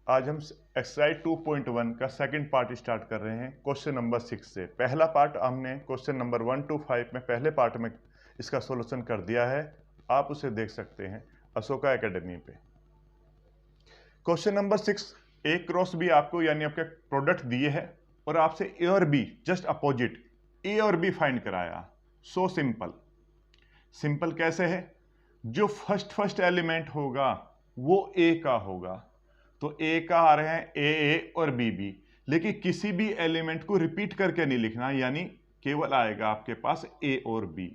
आज हम एक्सरसाइज 2.1 का सेकंड पार्ट स्टार्ट कर रहे हैं क्वेश्चन नंबर 6 से। पहला पार्ट हमने क्वेश्चन नंबर 1 to 5 में पहले पार्ट में इसका सॉल्यूशन कर दिया है, आप उसे देख सकते हैं अशोका एकेडमी पे। क्वेश्चन नंबर 6, ए क्रॉस बी आपको यानी आपके प्रोडक्ट दिए है और आपसे ए और बी जस्ट अपोजिट ए और बी फाइंड कराया। सो सिंपल कैसे है, जो फर्स्ट एलिमेंट होगा वो ए का होगा, तो ए का आ रहे हैं ए और बी बी, लेकिन किसी भी एलिमेंट को रिपीट करके नहीं लिखना, यानी केवल आएगा आपके पास ए और बी।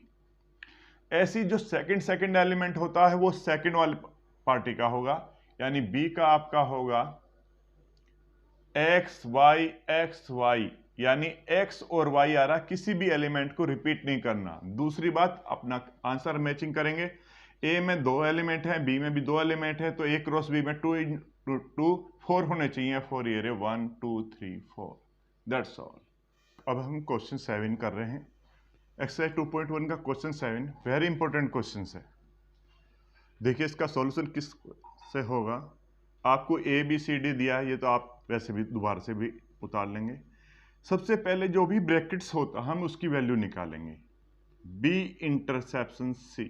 ऐसी जो सेकंड एलिमेंट होता है वो सेकंड वाले पार्टी का होगा, यानी बी का आपका होगा एक्स वाई, यानी एक्स और वाई आ रहा, किसी भी एलिमेंट को रिपीट नहीं करना। दूसरी बात, अपना आंसर मैचिंग करेंगे। ए में 2 एलिमेंट है, बी में भी 2 एलिमेंट है, तो ए क्रॉस बी में 2 into 2 4 होने चाहिए। 4 ये 1 2 3 4, दैट्स ऑल। अब हम क्वेश्चन 7 कर रहे हैं, एक्सरसाइज 2.1 का क्वेश्चन 7 वेरी इंपॉर्टेंट क्वेश्चन है। देखिए इसका सॉल्यूशन किस से होगा। आपको ए बी सी डी दिया है, ये तो आप वैसे भी दोबारा से भी उतार लेंगे। सबसे पहले जो भी ब्रैकेट्स होता हम उसकी वैल्यू निकालेंगे। बी इंटरसेप्शन सी,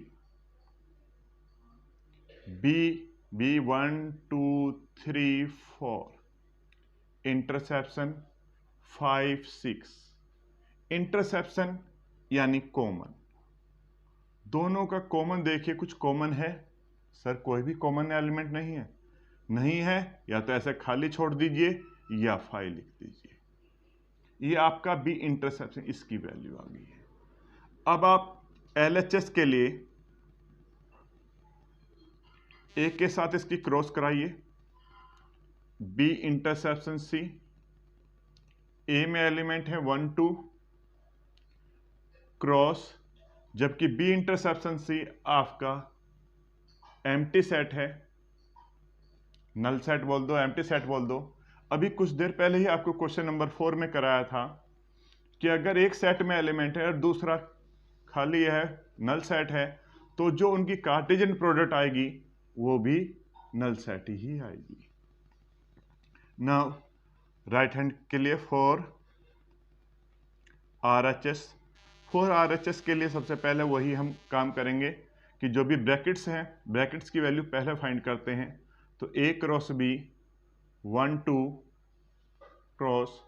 बी 1 2 3 4, इंटरसेप्शन 5 6, इंटरसेप्शन यानी कॉमन। दोनों का कॉमन देखिए, कुछ कॉमन है सर? कोई भी कॉमन एलिमेंट नहीं है, या तो ऐसे खाली छोड़ दीजिए या 5 लिख दीजिए। ये आपका बी इंटरसेप्शन, इसकी वैल्यू आ गई है। अब आप एलएचएस के लिए ए के साथ इसकी क्रॉस कराइए। बी इंटरसेप्शन सी, ए में एलिमेंट है 1 2 क्रॉस, जबकि बी इंटरसेप्शन सी आपका एम्प्टी सेट है, नल सेट बोल दो, एम्प्टी सेट बोल दो। अभी कुछ देर पहले ही आपको क्वेश्चन नंबर 4 में कराया था कि अगर एक सेट में एलिमेंट है और दूसरा खाली है, नल सेट है, तो जो उनकी कार्टेशियन प्रोडक्ट आएगी वो भी नल सेट ही आएगी। नाउ राइट हैंड के लिए फॉर आरएचएस के लिए सबसे पहले वही हम काम करेंगे कि जो भी ब्रैकेट्स हैं, ब्रैकेट्स की वैल्यू पहले फाइंड करते हैं। तो ए क्रॉस बी 1 2 क्रॉस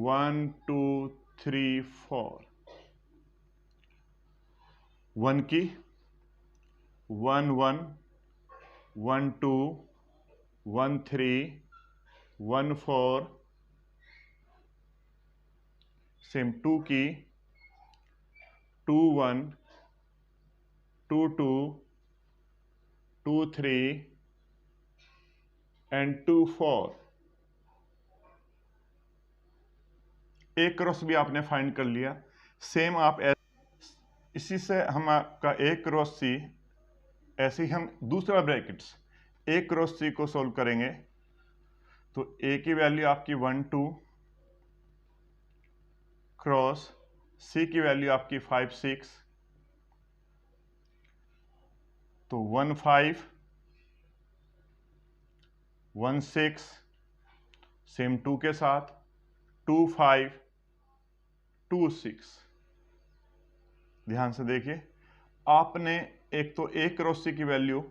1 2 3 4, 1 की 1 1 1 2 1 3 1 4, सेम 2 की 2 1 2 2 2 3 एंड 2 4। ए क्रॉस भी आपने फाइंड कर लिया। सेम आप इसी से हम आपका ए क्रॉस सी, ऐसे ही हम दूसरा ब्रैकेट्स ए क्रॉस सी को सोल्व करेंगे। तो ए की वैल्यू आपकी 1 2 क्रॉस सी की वैल्यू आपकी 5 6, तो 1 5 1 6, सेम 2 के साथ 2 5 2 6। ध्यान से देखिए, आपने एक तो ए क्रॉस सी की वैल्यू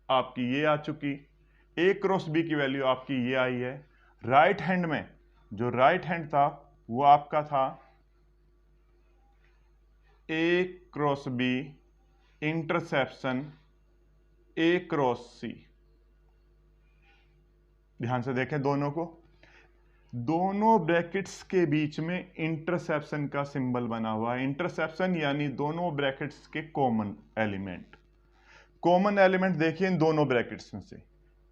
आपकी ये आ चुकी, ए क्रॉस बी की वैल्यू आपकी ये आई है। राइट हैंड में जो राइट हैंड था वो आपका था ए क्रॉस बी इंटरसेप्शन ए क्रॉस सी। ध्यान से देखें दोनों को, दोनों ब्रैकेट्स के बीच में इंटरसेप्शन का सिंबल बना हुआ है। इंटरसेप्शन यानी दोनों ब्रैकेट्स के कॉमन एलिमेंट। कॉमन एलिमेंट देखिए इन दोनों ब्रैकेट्स में से,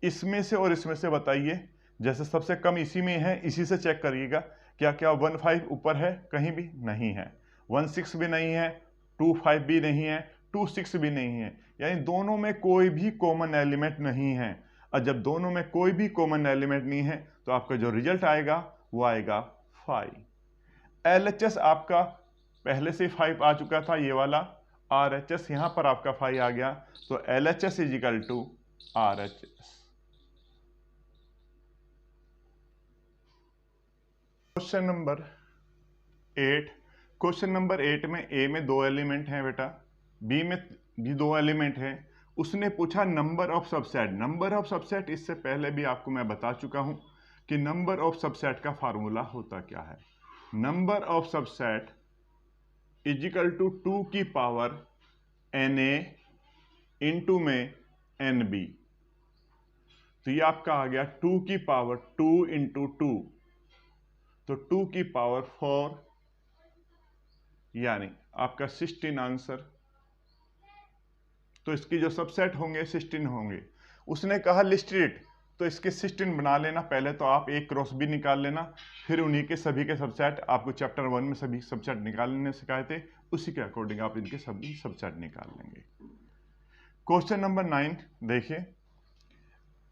इसमें से और इसमें से बताइए। जैसे सबसे कम इसी में है, इसी से चेक करिएगा क्या क्या 1 5 ऊपर है? कहीं भी नहीं है। 1 6 भी नहीं है, 2 5 भी नहीं है, 2 6 भी नहीं है, यानी दोनों में कोई भी कॉमन एलिमेंट नहीं है। और जब दोनों में कोई भी कॉमन एलिमेंट नहीं है तो आपका जो रिजल्ट आएगा वो आएगा 5। एलएचएस आपका पहले से 5 आ चुका था, ये वाला आरएचएस यहां पर आपका 5 आ गया, तो LHS is equal to RHS. Question number 8। Question number 8 में ए में 2 एलिमेंट हैं बेटा, बी में भी 2 एलिमेंट हैं। उसने पूछा number of subset. Number of subset इससे पहले भी आपको मैं बता चुका हूं कि नंबर ऑफ सबसेट का फार्मूला होता क्या है। Number of subset is equal to 2 की पावर NA इंटू में NB। तो ये आपका आ गया 2 की पावर 2 इंटू 2, तो 2 की पावर 4, यानी आपका 16 आंसर। तो इसकी जो सबसेट होंगे 16 होंगे। उसने कहा लिस्ट इट, तो इसके 16 बना लेना। पहले तो आप एक क्रॉस भी निकाल लेना, फिर उन्हीं के सभी के सबसेट, आपको चैप्टर 1 में सभी सबसेट निकालने सिखाए थे, उसी के अकॉर्डिंग आप इनके सभी सबसेट निकाल लेंगे। क्वेश्चन नंबर 9 देखिए,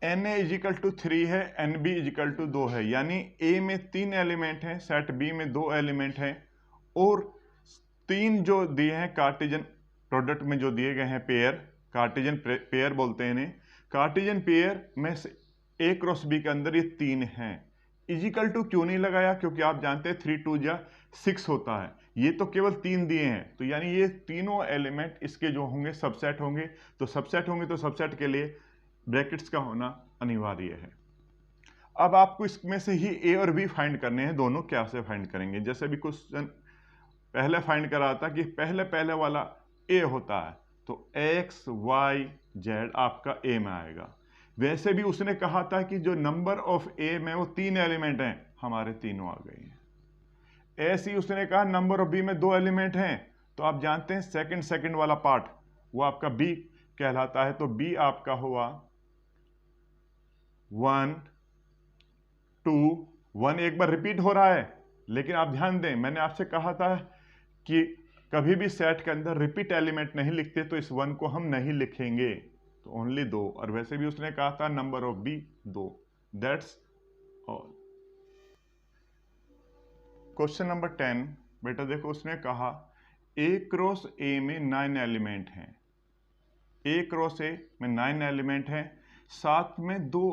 NA इजिकल टू 3 है, NB इजिकल टू 2 है, यानी A में 3 एलिमेंट हैं, सेट B में 2 एलिमेंट हैं, और 3 जो दिए हैं कार्टेशियन प्रोडक्ट में जो दिए गए हैं पेयर, कार्टेशियन पेयर बोलते हैं इन्हें। कार्टेशियन पेयर में से A क्रॉस B के अंदर ये 3 हैं। इजिकल टू क्यों नहीं लगाया? क्योंकि आप जानते हैं 3 2 जा 6 होता है, ये तो केवल 3 दिए हैं, तो यानी ये तीनों एलिमेंट इसके जो होंगे सबसेट होंगे। तो सबसेट होंगे तो सबसेट के लिए ब्रैकेट्स का होना अनिवार्य है। अब आपको इसमें से ही A और B फाइंड करने हैं। दोनों कैसे फाइंड करेंगे? जैसे भी क्वेश्चन पहले फाइंड करा था कि पहले वाला A होता है, तो X Y Z आपका A में आएगा। वैसे भी उसने कहा था कि जो नंबर ऑफ A में वो 3 एलिमेंट हैं, हमारे तीनों आ गए हैं। ऐसे ही उसने कहा नंबर ऑफ B में 2 एलिमेंट हैं, तो आप जानते हैं सेकंड वाला पार्ट वो आपका B कहलाता है। तो B आपका हुआ 1 2 1, एक बार रिपीट हो रहा है, लेकिन आप ध्यान दें, मैंने आपसे कहा था कि कभी भी सेट के अंदर रिपीट एलिमेंट नहीं लिखते, तो इस 1 को हम नहीं लिखेंगे, तो ओनली 2। और वैसे भी उसने कहा था number of B 2। That's all. Question number 10 बेटा देखो, उसने कहा A क्रॉस A में 9 एलिमेंट हैं। A क्रॉस A में 9 एलिमेंट हैं, साथ में 2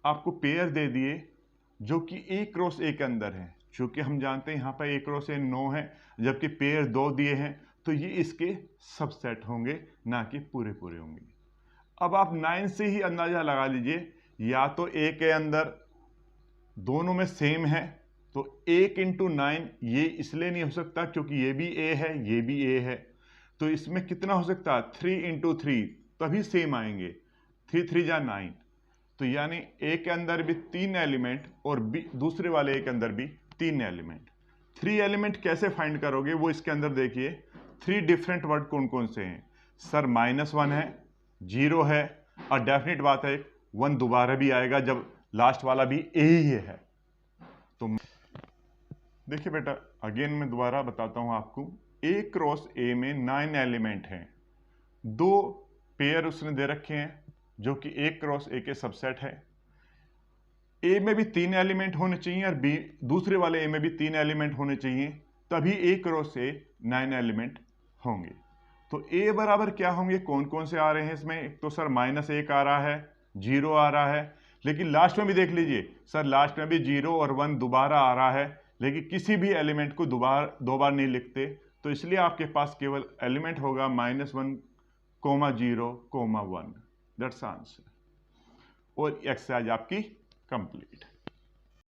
आपको पेयर दे दिए जो कि A क्रॉस A के अंदर है। चूंकि हम जानते हैं यहाँ पर A क्रॉस A 9 है, जबकि पेयर 2 दिए हैं, तो ये इसके सबसेट होंगे, ना कि पूरे होंगे। अब आप 9 से ही अंदाजा लगा लीजिए, या तो A के अंदर दोनों में सेम है, तो 1 इंटू 9 ये इसलिए नहीं हो सकता क्योंकि ये भी A है, ये भी A है, तो इसमें कितना हो सकता है? 3 इंटू 3, तभी सेम आएंगे। 3 3 जा 9, तो यानी A के अंदर भी 3 एलिमेंट और दूसरे वाले A के अंदर भी 3 एलिमेंट। 3 एलिमेंट कैसे फाइंड करोगे? वो इसके अंदर देखिए, 3 डिफरेंट वर्ड कौन कौन से हैं? सर -1 है, 0 है, और डेफिनेट बात है 1 दोबारा भी आएगा जब लास्ट वाला भी A ही है। तो देखिए बेटा, अगेन मैं दोबारा बताता हूं आपको, A क्रॉस A में 9 एलिमेंट हैं, 2 पेयर उसने दे रखे हैं जो कि A क्रॉस A के सबसेट है। A में भी 3 एलिमेंट होने चाहिए और B दूसरे वाले A में भी 3 एलिमेंट होने चाहिए, तभी A क्रॉस A 9 एलिमेंट होंगे। तो A बराबर क्या होंगे? कौन कौन से आ रहे हैं इसमें? एक तो सर -1 आ रहा है, 0 आ रहा है, लेकिन लास्ट में भी देख लीजिए सर, लास्ट में भी 0 और 1 दोबारा आ रहा है, लेकिन किसी भी एलिमेंट को दो बार नहीं लिखते, तो इसलिए आपके पास केवल एलिमेंट होगा -1, 0, 1। That's answer. और एक्सरसाइज आपकी कंप्लीट।